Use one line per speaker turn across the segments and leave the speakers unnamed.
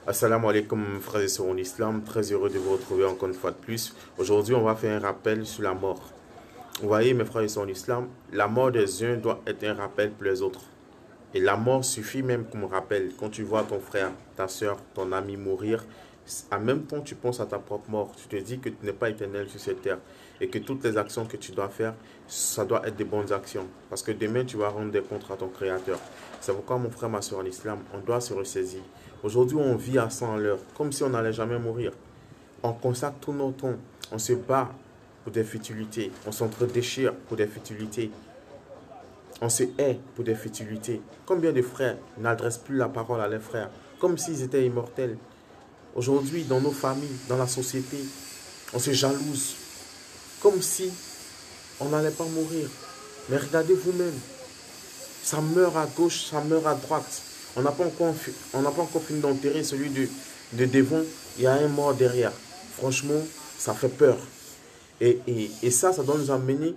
Assalamu alaikum frères et sœurs en islam, très heureux de vous retrouver encore une fois de plus. Aujourd'hui on va faire un rappel sur la mort. Vous voyez mes frères et sœurs en islam, la mort des uns doit être un rappel pour les autres. Et la mort suffit même comme rappel. Quand tu vois ton frère, ta soeur, ton ami mourir, en même temps tu penses à ta propre mort. Tu te dis que tu n'es pas éternel sur cette terre. Et que toutes les actions que tu dois faire, ça doit être des bonnes actions. Parce que demain tu vas rendre des comptes à ton Créateur. C'est pourquoi mon frère, ma soeur en islam, on doit se ressaisir. Aujourd'hui on vit à 100 à l'heure, comme si on n'allait jamais mourir. On consacre tout notre temps. On se bat pour des futilités. On s'entre-déchire pour des futilités. On se hait pour des futilités. Combien de frères n'adressent plus la parole à leurs frères, comme s'ils étaient immortels. Aujourd'hui, dans nos familles, dans la société, on se jalouse, comme si on n'allait pas mourir. Mais regardez vous-même, ça meurt à gauche, ça meurt à droite. On n'a pas encore fini d'enterrer celui de devant, il y a un mort derrière. Franchement, ça fait peur. Et ça doit nous amener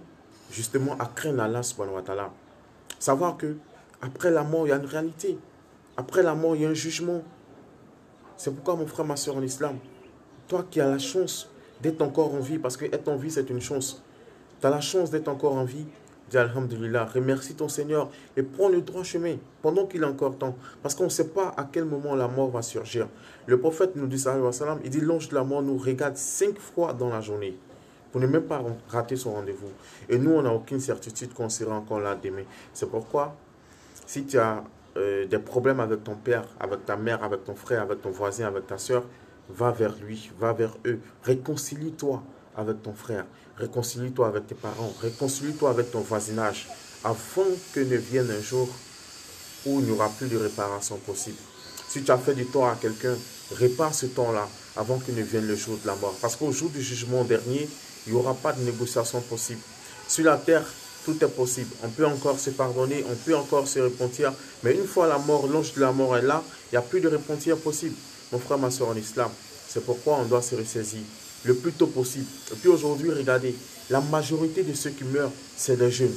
justement à craindre Allah subhanahu wa ta'ala. Savoir que après la mort, il y a une réalité. Après la mort, il y a un jugement. C'est pourquoi mon frère, ma soeur en islam, toi qui as la chance d'être encore en vie, parce que être en vie, c'est une chance. Tu as la chance d'être encore en vie. Dis Alhamdulillah, remercie ton Seigneur et prends le droit chemin pendant qu'il est encore temps. Parce qu'on ne sait pas à quel moment la mort va surgir. Le prophète nous dit, sallallahu alayhi wa sallam, il dit l'ange de la mort nous regarde 5 fois dans la journée pour ne même pas rater son rendez-vous. Et nous, on n'a aucune certitude qu'on sera encore là demain. C'est pourquoi, si tu as des problèmes avec ton père, avec ta mère, avec ton frère, avec ton voisin, avec ta soeur, va vers lui, va vers eux. Réconcilie-toi avec ton frère, réconcilie-toi avec tes parents, réconcilie-toi avec ton voisinage, avant que ne vienne un jour où il n'y aura plus de réparation possible. Si tu as fait du tort à quelqu'un, répare ce tort-là avant que ne vienne le jour de la mort. Parce qu'au jour du jugement dernier, il n'y aura pas de négociation possible. Sur la terre, tout est possible. On peut encore se pardonner, on peut encore se repentir. Mais une fois la mort, l'ange de la mort est là, il n'y a plus de repentir possible. Mon frère, ma soeur en islam, c'est pourquoi on doit se ressaisir le plus tôt possible. Et puis aujourd'hui, regardez, la majorité de ceux qui meurent, c'est les jeunes.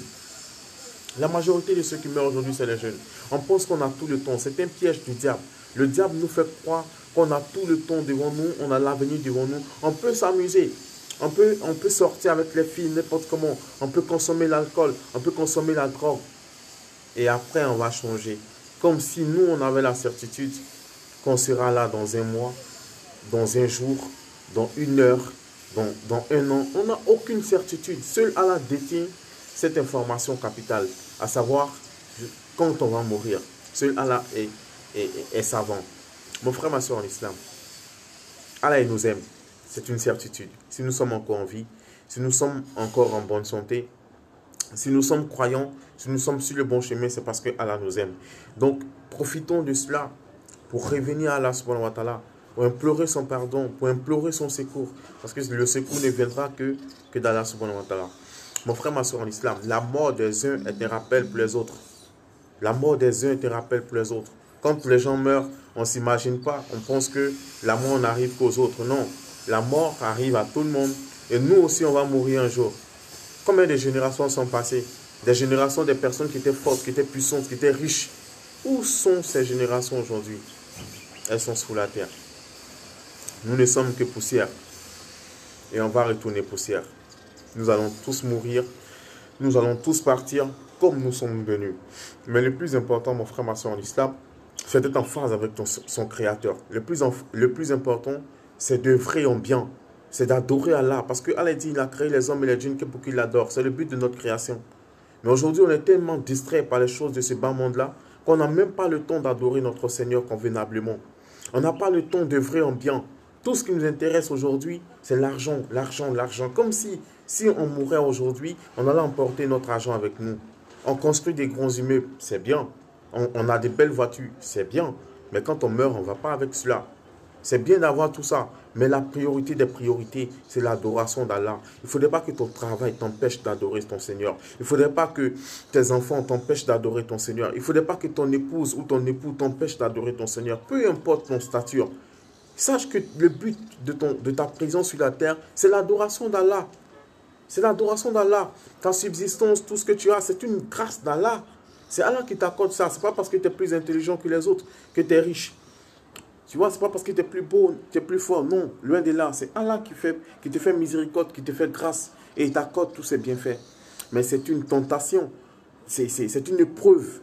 La majorité de ceux qui meurent aujourd'hui, c'est les jeunes. On pense qu'on a tout le temps. C'est un piège du diable. Le diable nous fait croire qu'on a tout le temps devant nous, on a l'avenir devant nous. On peut s'amuser. On peut sortir avec les filles n'importe comment. On peut consommer l'alcool, on peut consommer la drogue. Et après, on va changer. Comme si nous, on avait la certitude qu'on sera là dans un mois, dans un jour, dans une heure, dans un an. On n'a aucune certitude. Seul Allah détient cette information capitale, à savoir quand on va mourir. Seul Allah est savant. Mon frère, ma soeur en islam, Allah il nous aime. C'est une certitude. Si nous sommes encore en vie, si nous sommes encore en bonne santé, si nous sommes croyants, si nous sommes sur le bon chemin, c'est parce que Allah nous aime. Donc, profitons de cela pour revenir à Allah subhanahu wa ta'ala, pour implorer son pardon, pour implorer son secours. Parce que le secours ne viendra que d'Allah subhanahu wa ta'ala. Mon frère, ma soeur en islam, la mort des uns est un rappel pour les autres. La mort des uns est un rappel pour les autres. Quand les gens meurent, on ne s'imagine pas, on pense que la mort n'arrive qu'aux autres. Non, la mort arrive à tout le monde. Et nous aussi, on va mourir un jour. Combien de générations sont passées? Des générations de personnes qui étaient fortes, qui étaient puissantes, qui étaient riches. Où sont ces générations aujourd'hui? Elles sont sous la terre. Nous ne sommes que poussière. Et on va retourner poussière. Nous allons tous mourir. Nous allons tous partir comme nous sommes venus. Mais le plus important, mon frère, ma soeur en islam, c'est d'être en phase avec son Créateur. Le plus important, c'est d'œuvrer en bien. C'est d'adorer Allah. Parce que Allah dit, il a créé les hommes et les djinns pour qu'ils l'adorent. C'est le but de notre création. Mais aujourd'hui, on est tellement distrait par les choses de ce bas monde-là qu'on n'a même pas le temps d'adorer notre Seigneur convenablement. On n'a pas le temps d'œuvrer en bien. Tout ce qui nous intéresse aujourd'hui, c'est l'argent, l'argent, l'argent. Comme si on mourait aujourd'hui, on allait emporter notre argent avec nous. On construit des grands immeubles, c'est bien. On a des belles voitures, c'est bien. Mais quand on meurt, on ne va pas avec cela. C'est bien d'avoir tout ça. Mais la priorité des priorités, c'est l'adoration d'Allah. Il ne faudrait pas que ton travail t'empêche d'adorer ton Seigneur. Il ne faudrait pas que tes enfants t'empêchent d'adorer ton Seigneur. Il ne faudrait pas que ton épouse ou ton époux t'empêche d'adorer ton Seigneur. Peu importe ton statut. Sache que le but de ta présence sur la terre, c'est l'adoration d'Allah. C'est l'adoration d'Allah. Ta subsistance, tout ce que tu as, c'est une grâce d'Allah. C'est Allah qui t'accorde ça. Ce n'est pas parce que tu es plus intelligent que les autres que tu es riche. Tu vois, ce n'est pas parce que tu es plus beau, tu es plus fort. Non, loin de là. C'est Allah qui te fait miséricorde, qui te fait grâce et il t'accorde tous ses bienfaits. Mais c'est une tentation. C'est une épreuve.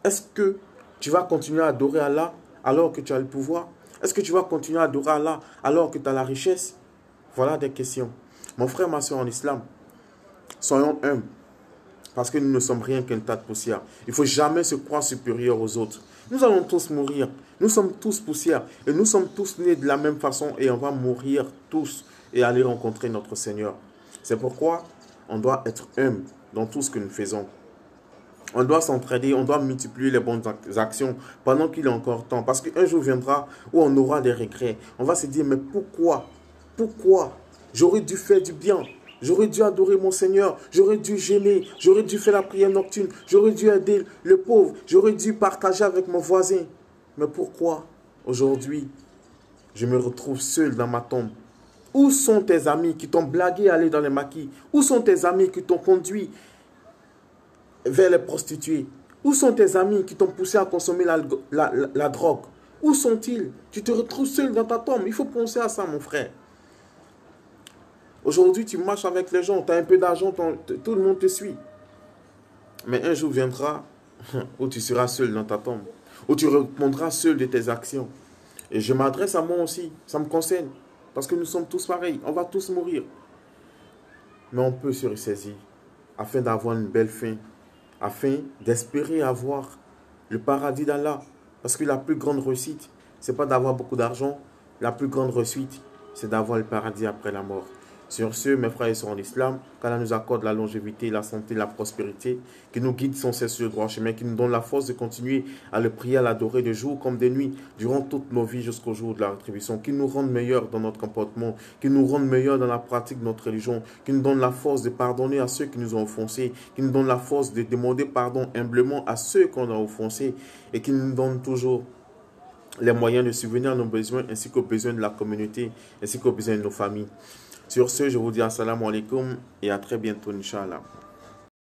Est-ce que tu vas continuer à adorer Allah alors que tu as le pouvoir? Est-ce que tu vas continuer à adorer Allah alors que tu as la richesse? Voilà des questions. Mon frère, ma soeur en islam, soyons humbles. Parce que nous ne sommes rien qu'un tas de poussière. Il ne faut jamais se croire supérieur aux autres. Nous allons tous mourir. Nous sommes tous poussière. Et nous sommes tous nés de la même façon. Et on va mourir tous et aller rencontrer notre Seigneur. C'est pourquoi on doit être humble dans tout ce que nous faisons. On doit s'entraider, on doit multiplier les bonnes actions pendant qu'il est encore temps. Parce qu'un jour viendra où on aura des regrets. On va se dire, mais pourquoi? Pourquoi? J'aurais dû faire du bien. J'aurais dû adorer mon Seigneur. J'aurais dû jeûner. J'aurais dû faire la prière nocturne. J'aurais dû aider le pauvre. J'aurais dû partager avec mon voisin. Mais pourquoi aujourd'hui, je me retrouve seul dans ma tombe? Où sont tes amis qui t'ont blagué à aller dans les maquis? Où sont tes amis qui t'ont conduit vers les prostituées? Où sont tes amis qui t'ont poussé à consommer la drogue? Où sont-ils? Tu te retrouves seul dans ta tombe. Il faut penser à ça, mon frère. Aujourd'hui, tu marches avec les gens, tu as un peu d'argent, tout le monde te suit. Mais un jour viendra où tu seras seul dans ta tombe, où tu répondras seul de tes actions. Et je m'adresse à moi aussi, ça me concerne, parce que nous sommes tous pareils, on va tous mourir. Mais on peut se ressaisir afin d'avoir une belle fin, afin d'espérer avoir le paradis d'Allah. Parce que la plus grande réussite, ce n'est pas d'avoir beaucoup d'argent, la plus grande réussite, c'est d'avoir le paradis après la mort. Sur ce, mes frères et sœurs en islam, qu'Allah nous accorde la longévité, la santé, la prospérité, qui nous guide sans cesse sur le droit chemin, qui nous donne la force de continuer à le prier, à l'adorer de jour comme de nuit, durant toutes nos vies jusqu'au jour de la rétribution, qui nous rende meilleurs dans notre comportement, qui nous rende meilleurs dans la pratique de notre religion, qui nous donne la force de pardonner à ceux qui nous ont offensés, qui nous donne la force de demander pardon humblement à ceux qu'on a offensés, et qui nous donne toujours les moyens de subvenir à nos besoins, ainsi qu'aux besoins de la communauté, ainsi qu'aux besoins de nos familles. Sur ce, je vous dis assalamu alaikum et à très bientôt, Inch'Allah.